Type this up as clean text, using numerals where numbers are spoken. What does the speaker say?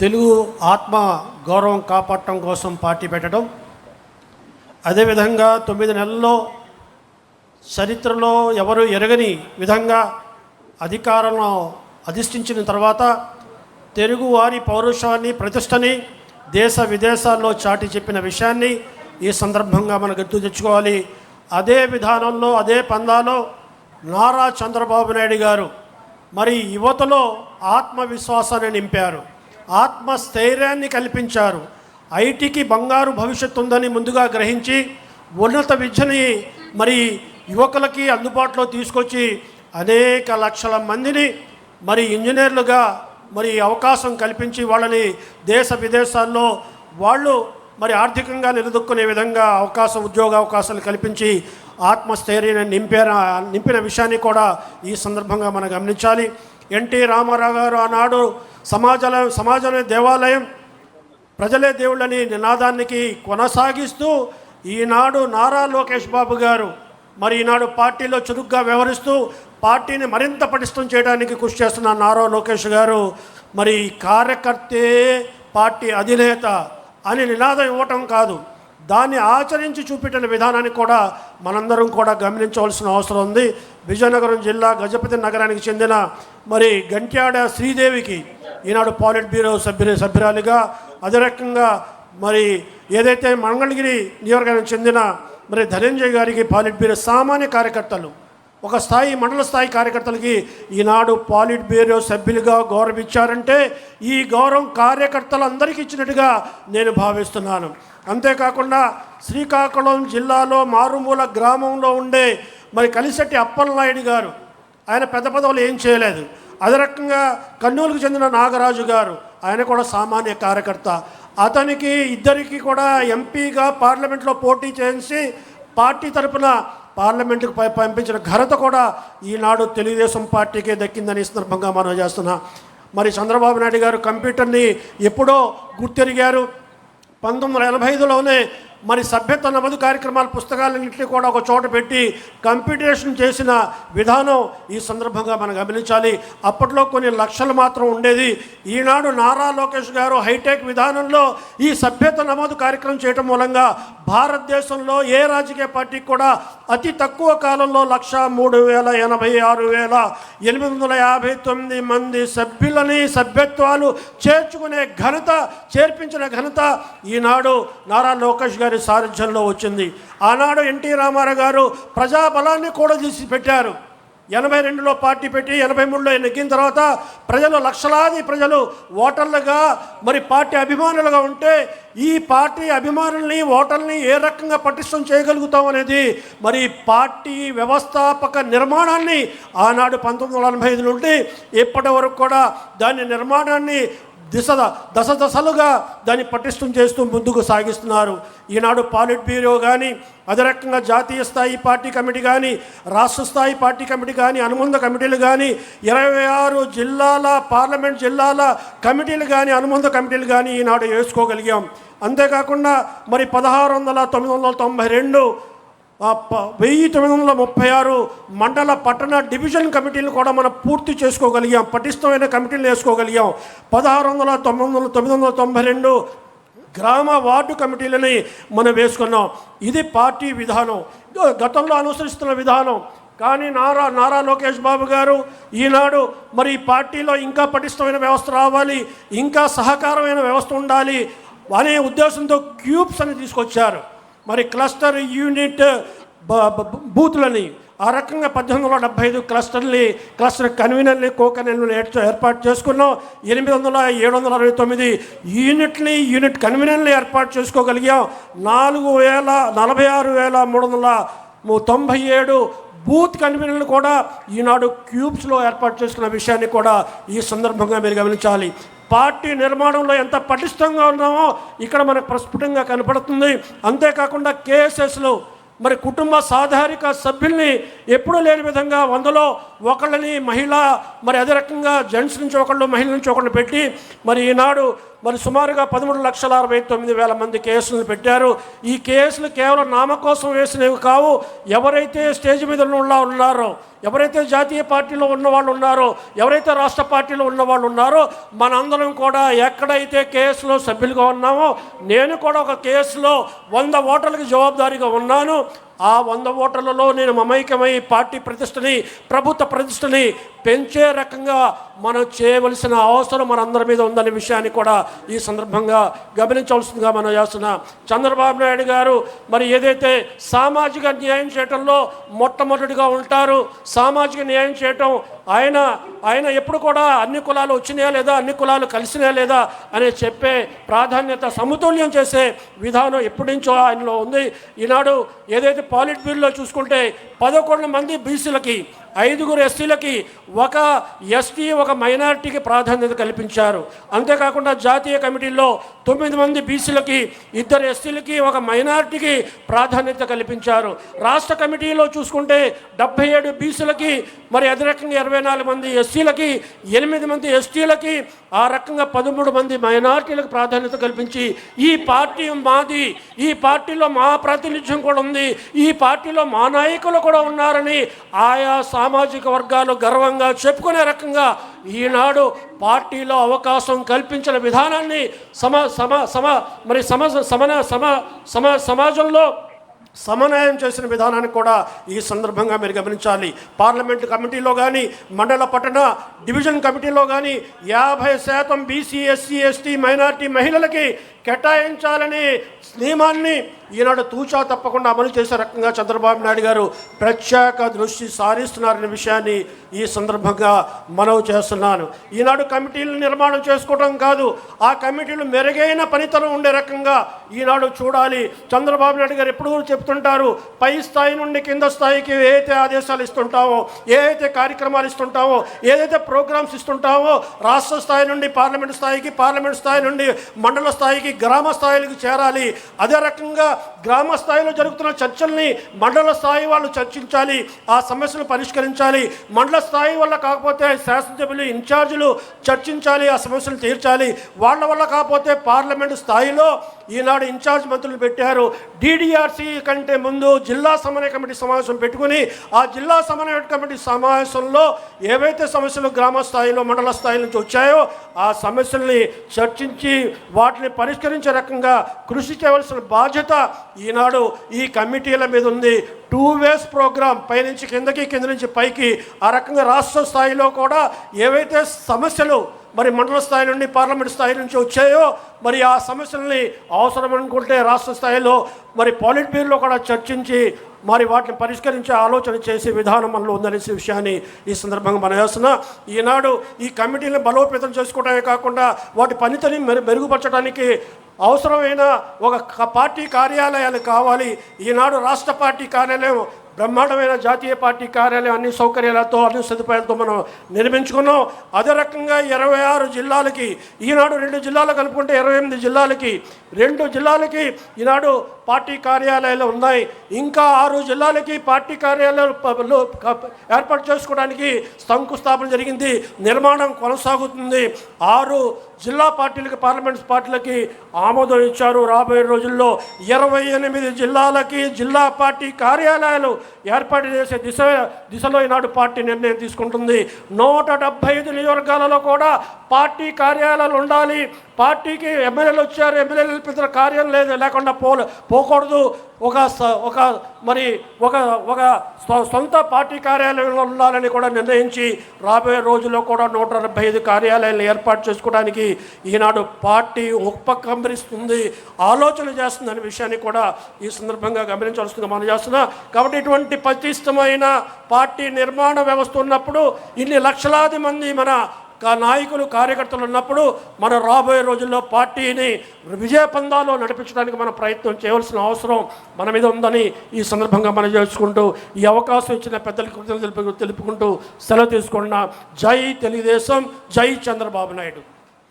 తెలుగు ఆత్మ గౌరవం కాపాడటం కోసం పార్టీ పెట్టడం, అదేవిధంగా 9 నెలల్లో చరిత్రలో ఎవరు ఎరగని విధంగా అధికారంలో అధిష్ఠించిన తర్వాత తెలుగువారి పౌరుషాన్ని, ప్రతిష్టని దేశ విదేశాల్లో చాటి చెప్పిన విషయాన్ని ఈ సందర్భంగా మనం గుర్తు తెచ్చుకోవాలి. అదే విధానంలో, అదే పందాలో నారా చంద్రబాబు నాయుడు గారు మరి యువతలో ఆత్మవిశ్వాసాన్ని నింపారు, ఆత్మస్థైర్యాన్ని కల్పించారు. ఐటీకి బంగారు భవిష్యత్తు ఉందని ముందుగా గ్రహించి ఉన్నత విద్యని మరి యువకులకి అందుబాటులో తీసుకొచ్చి అనేక లక్షల మందిని మరి ఇంజనీర్లుగా మరి అవకాశం కల్పించి వాళ్ళని దేశ విదేశాల్లో వాళ్ళు మరి ఆర్థికంగా నిలదొక్కునే విధంగా ఉద్యోగ అవకాశాలు కల్పించి ఆత్మస్థైర్యాన్ని నింపిన విషయాన్ని కూడా ఈ సందర్భంగా మనం గమనించాలి. ఎన్టీ రామారావు గారు ఆనాడు సమాజమే దేవాలయం, ప్రజలే దేవుళ్ళని నినాదానికి కొనసాగిస్తూ ఈనాడు నారా లోకేష్ బాబు గారు మరి ఈనాడు పార్టీలో చురుగ్గా వ్యవహరిస్తూ పార్టీని మరింత పటిష్టం చేయడానికి కృషి చేస్తున్న నారా లోకేష్ గారు మరి కార్యకర్తే పార్టీ అధినేత అని నినాదం ఇవ్వటం కాదు, దాన్ని ఆచరించి చూపెట్టిన విధానాన్ని కూడా మనందరం కూడా గమనించవలసిన అవసరం ఉంది. విజయనగరం జిల్లా గజపతి నగరానికి చెందిన మరి గంట్యాడ శ్రీదేవికి ఈనాడు పాలిట్ బ్యూరో సభ్యురాలిగా, అదే రకంగా మరి ఏదైతే మంగళగిరి నియోజకవర్గానికి చెందిన మరి ధనంజయ్ గారికి పాలిట్ బ్యూరో సామాన్య కార్యకర్తలు, ఒక స్థాయి మండల స్థాయి కార్యకర్తలకి ఈనాడు పాలిట్ బ్యూరో సభ్యులుగా గౌరవం ఇచ్చారంటే ఈ గౌరవం కార్యకర్తలందరికీ ఇచ్చినట్టుగా నేను భావిస్తున్నాను. అంతేకాకుండా శ్రీకాకుళం జిల్లాలో మారుమూల గ్రామంలో ఉండే మరి కలిశెట్టి అప్పలనాయుడు గారు, ఆయన పెద్ద పదవులు ఏం చేయలేదు. అదే రకంగా కర్నూలుకు చెందిన నాగరాజు గారు, ఆయన కూడా సామాన్య కార్యకర్త. అతనికి ఇద్దరికి కూడా ఎంపీగా పార్లమెంట్లో పోటీ చేసి పార్టీ తరఫున పార్లమెంటుకు పంపించిన ఘనత కూడా ఈనాడు తెలుగుదేశం పార్టీకే దక్కిందని సందర్భంగా మనం చేస్తున్నాం. మరి చంద్రబాబు నాయుడు గారు కంప్యూటర్ని ఎప్పుడో గుర్తెరిగారు. 1985లోనే మరి సభ్యత్వ నమోదు కార్యక్రమాల పుస్తకాలన్నింటినీ కూడా ఒక చోట పెట్టి కంప్యూటరేషన్ చేసిన విధానం ఈ సందర్భంగా మనం గమనించాలి. అప్పట్లో కొన్ని లక్షలు మాత్రం ఉండేది. ఈనాడు నారా లోకేష్ గారు హైటెక్ విధానంలో ఈ సభ్యత్వ నమోదు కార్యక్రమం చేయడం మూలంగా భారతదేశంలో ఏ రాజకీయ పార్టీకి కూడా అతి తక్కువ కాలంలో 1,03,86,859 మంది సభ్యులని సభ్యత్వాలు చేర్పించిన ఘనత ఈనాడు నారా లోకేష్ గారి సారథ్యంలో వచ్చింది. ఆనాడు ఎన్టీ రామారావు గారు ప్రజాబలాన్ని కూడా తీసి పెట్టారు. 82లో పార్టీ పెట్టి 83లో నెగ్గిన తర్వాత లక్షలాది ప్రజలు ఓటర్లుగా మరి పార్టీ అభిమానులుగా ఉంటే ఈ పార్టీ అభిమానుల్ని ఓటర్ని ఏ రకంగా పటిష్టం చేయగలుగుతాం అనేది మరి పార్టీ వ్యవస్థాపక నిర్మాణాన్ని ఆనాడు 1945 నుండి ఇప్పటి వరకు కూడా దాని నిర్మాణాన్ని దశలుగా దాన్ని పటిష్టం చేస్తూ ముందుకు సాగిస్తున్నారు. ఈనాడు పాలిట్ బ్యూరో కానీ, అదే రకంగా జాతీయ స్థాయి పార్టీ కమిటీ కానీ, రాష్ట్ర స్థాయి పార్టీ కమిటీ కానీ, అనుబంధ కమిటీలు కానీ, 26 జిల్లాల పార్లమెంట్ జిల్లాల కమిటీలు కానీ, అనుబంధ కమిటీలు కానీ ఈనాడు వేసుకోగలిగాం. అంతేకాకుండా మరి 992 1936 మండల పట్టణ డివిజన్ కమిటీలు కూడా మనం పూర్తి చేసుకోగలిగాం, పటిష్టమైన కమిటీలు వేసుకోగలిగాం. 992 గ్రామ వార్డు కమిటీలని మనం వేసుకున్నాం. ఇది పార్టీ విధానం, గతంలో అనుసరిస్తున్న విధానం. కానీ నారా లోకేష్ బాబు గారు ఈనాడు మరి పార్టీలో ఇంకా పటిష్టమైన వ్యవస్థ రావాలి, ఇంకా సహకారమైన వ్యవస్థ ఉండాలి అనే ఉద్దేశంతో క్యూబ్స్ అని తీసుకొచ్చారు. మరి క్లస్టర్ యూనిట్ బూత్లని ఆ రకంగా 1875 క్లస్టర్ కన్వీనర్ని కో-కన్వీనర్ని ఏర్పాటు చేసుకున్నాం. 769 యూనిట్ కన్వీనర్ని ఏర్పాటు చేసుకోగలిగాం. 46,397 బూత్ కన్వీనర్లు కూడా ఈనాడు క్యూబ్స్లో ఏర్పాటు చేసుకున్న విషయాన్ని కూడా ఈ సందర్భంగా మీరు గమనించాలి. పార్టీ నిర్మాణంలో ఎంత పటిష్టంగా ఉన్నామో ఇక్కడ మనకు ప్రస్ఫుటంగా కనపడుతుంది. అంతేకాకుండా కేఎస్ఎస్లు మరి కుటుంబ సాధారిక సభ్యుల్ని ఎప్పుడూ లేని విధంగా 100లో ఒకళ్ళని మహిళ, మరి అదే రకంగా జెంట్స్ నుంచి ఒకళ్ళు, మహిళల నుంచి ఒకళ్ళు పెట్టి మరి ఈనాడు మరి సుమారుగా 13,69,000 మంది కేసులను పెట్టారు. ఈ కేసులు కేవలం నామ కోసం వేసినవి కావు. ఎవరైతే స్టేజ్ మీద ఉన్నారో, ఎవరైతే జాతీయ పార్టీలో ఉన్నవాళ్ళు ఉన్నారో, ఎవరైతే రాష్ట్ర పార్టీలో ఉన్నవాళ్ళు ఉన్నారో, మనందరం కూడా ఎక్కడైతే కేసులో సభ్యులుగా ఉన్నామో, నేను కూడా ఒక కేసులో 100 ఓటర్లకు జవాబుదారీగా ఉన్నాను. ఆ 100 ఓటర్లలో నేను మమైకమై పార్టీ ప్రతిష్టని, ప్రభుత్వ ప్రతిష్టని పెంచే రకంగా మనం చేయవలసిన అవసరం మనందరి మీద ఉందనే విషయాన్ని కూడా ఈ సందర్భంగా గమనించవలసిందిగా మనం చేస్తున్నాం. చంద్రబాబు నాయుడు గారు మరి ఏదైతే సామాజిక న్యాయం చేయటంలో మొట్టమొదటిగా ఉంటారు, సామాజిక న్యాయం చేయటం ఆయన ఎప్పుడు కూడా అన్ని కులాలు వచ్చినాయా లేదా, అన్ని కులాలు కలిసినాయా లేదా అని చెప్పే ప్రాధాన్యత, సమతుల్యం చేసే విధానం ఎప్పటి నుంచో ఆయనలో ఉంది. ఈనాడు ఏదైతే పాలిట్ బ్యూరోలో చూసుకుంటే 11 మంది బీసీలకి, 5 ఎస్సీలకి, 1 ఎస్టీ, 1 మైనారిటీకి ప్రాధాన్యత కల్పించారు. అంతేకాకుండా జాతీయ కమిటీల్లో 9 మంది బీసీలకి, 2 ఎస్సీలకి, 1 మైనారిటీకి ప్రాధాన్యత కల్పించారు. రాష్ట్ర కమిటీలో చూసుకుంటే 77 బీసీలకి, మరి అదే రకంగా 24 మంది ఎస్సీలకి, 8 మంది ఎస్టీలకి, ఆ రకంగా 13 మంది మైనారిటీలకు ప్రాధాన్యత కల్పించి ఈ పార్టీ మాది, ఈ పార్టీలో మా ప్రాతినిధ్యం కూడా ఉంది, ఈ పార్టీలో మా నాయకులు కూడా ఉన్నారని ఆయా సామాజిక వర్గాలు గర్వంగా చెప్పుకునే రకంగా ఈనాడు పార్టీలో అవకాశం కల్పించిన విధానాన్ని సమాజంలో సమన్వయం చేసిన విధానాన్ని కూడా ఈ సందర్భంగా మీరు గమనించాలి. పార్లమెంటు కమిటీలో కానీ, మండల పట్టణ డివిజన్ కమిటీలో కానీ 50% బీసీ, ఎస్సీ, ఎస్టీ, మైనారిటీ మహిళలకి కేటాయించాలని నియమాన్ని ఈనాడు తూచా తప్పకుండా అమలు చేసే రకంగా చంద్రబాబు నాయుడు గారు ప్రత్యేక దృష్టి సారిస్తున్నారనే విషయాన్ని ఈ సందర్భంగా మనవి చేస్తున్నాను. ఈనాడు కమిటీలు నిర్మాణం చేసుకోవడం కాదు, ఆ కమిటీలు మెరుగైన పనితనం ఉండే రకంగా ఈనాడు చూడాలి. చంద్రబాబు నాయుడు గారు ఎప్పుడు చెప్తుంటారు, పై స్థాయి నుండి కింద స్థాయికి ఏదైతే ఆదేశాలు ఇస్తుంటామో, ఏదైతే కార్యక్రమాలు ఇస్తుంటామో, ఏదైతే ప్రోగ్రామ్స్ ఇస్తుంటామో, రాష్ట్ర స్థాయి నుండి పార్లమెంట్ స్థాయికి, పార్లమెంట్ స్థాయి నుండి మండల స్థాయికి, గ్రామ స్థాయిలకు చేరాలి. అదే రకంగా గ్రామ స్థాయిలో జరుగుతున్న చర్చల్ని మండల స్థాయి వాళ్ళు చర్చించాలి, ఆ సమస్యలు పరిష్కరించాలి. మండల స్థాయి వల్ల కాకపోతే శాసనసభ్యులు, ఇన్ఛార్జీలు చర్చించాలి, ఆ సమస్యలు తీర్చాలి. వాళ్ళ వల్ల కాకపోతే పార్లమెంటు స్థాయిలో ఈనాడు ఇన్ఛార్జ్ మంత్రులు పెట్టారు. DDRC కంటే ముందు జిల్లా సమన్వయ కమిటీ సమావేశం పెట్టుకుని ఆ జిల్లా సమన్వయ కమిటీ సమావేశంలో ఏవైతే సమస్యలు గ్రామ స్థాయిలో, మండల స్థాయి నుంచి వచ్చాయో ఆ సమస్యల్ని చర్చించి వాటిని పరిష్కరించే రకంగా కృషి చేయవలసిన బాధ్యత ఈనాడు ఈ కమిటీల మీద ఉంది. 2 ways ప్రోగ్రాం, పైనుంచి కిందకి, కింద నుంచి పైకి, ఆ రకంగా రాష్ట్ర స్థాయిలో కూడా ఏవైతే సమస్యలు మరి మండల స్థాయి నుండి, పార్లమెంట్ స్థాయి నుంచి వచ్చాయో మరి ఆ సమస్యల్ని అవసరం అనుకుంటే రాష్ట్ర స్థాయిలో మరి పాలిట్ బ్యూరోలో కూడా చర్చించి మరి వాటిని పరిష్కరించే ఆలోచన చేసే విధానం మనలో ఉందనే విషయాన్ని ఈ సందర్భంగా మనం చేస్తున్నా. ఈనాడు ఈ కమిటీలను బలోపేతం చేసుకోవడమే కాకుండా వాటి పనితీరుని మెరుగుపరచడానికి అవసరమైన ఒక పార్టీ కార్యాలయాలు కావాలి. ఈనాడు రాష్ట్ర పార్టీ కార్యాలయం బ్రహ్మాండమైన జాతీయ పార్టీ కార్యాలయం అన్ని సౌకర్యాలతో, అన్ని సదుపాయాలతో మనం నిర్మించుకున్నాం. అదే రకంగా 26 జిల్లాలకి, ఈనాడు 2 జిల్లాలు కలుపుకుంటే 28 జిల్లాలకి, 2 జిల్లాలకి ఈనాడు పార్టీ కార్యాలయాలు ఉన్నాయి. ఇంకా 6 జిల్లాలకి పార్టీ కార్యాలయాలు ఏర్పాటు చేసుకోవడానికి శంకుస్థాపన జరిగింది, నిర్మాణం కొనసాగుతుంది. 6 జిల్లా పార్టీలకి, పార్లమెంట్ పార్టీలకి ఆమోదం ఇచ్చారు. రాబోయే రోజుల్లో 28 జిల్లాలకి జిల్లా పార్టీ కార్యాలయాలు ఏర్పాటు చేసే దిశలో ఈనాడు పార్టీ నిర్ణయం తీసుకుంటుంది. 175 నియోజకవర్గాలలో కూడా పార్టీ కార్యాలయాలు ఉండాలి. పార్టీకి ఎమ్మెల్యేలు వచ్చారు, ఎమ్మెల్యేలు పెద్ద కార్యం లేకుండా పోకూడదు. ఒక సొంత పార్టీ కార్యాలయంలో ఉండాలని కూడా నిర్ణయించి రాబోయే రోజుల్లో కూడా 175 కార్యాలయాలను ఏర్పాటు చేసుకోవడానికి ఈనాడు పార్టీ ఉపక్రమిస్తుంది, ఆలోచన చేస్తుందనే విషయాన్ని కూడా ఈ సందర్భంగా గమనించాల్సిందిగా మనం చేస్తున్నాం. కాబట్టి ఇటువంటి పటిష్టమైన పార్టీ నిర్మాణ వ్యవస్థ ఉన్నప్పుడు, ఇన్ని లక్షలాది మంది మన నాయకులు, కార్యకర్తలు ఉన్నప్పుడు మనం రాబోయే రోజుల్లో పార్టీని విజయపందాలో నడిపించడానికి మనం ప్రయత్నం చేయవలసిన అవసరం మన మీద ఉందని ఈ సందర్భంగా మనం చేసుకుంటూ, ఈ అవకాశం ఇచ్చిన పెద్దలకు తెలుపుకుంటూ సెలవు తీసుకున్న జై తెలుగుదేశం, జై చంద్రబాబు నాయుడు.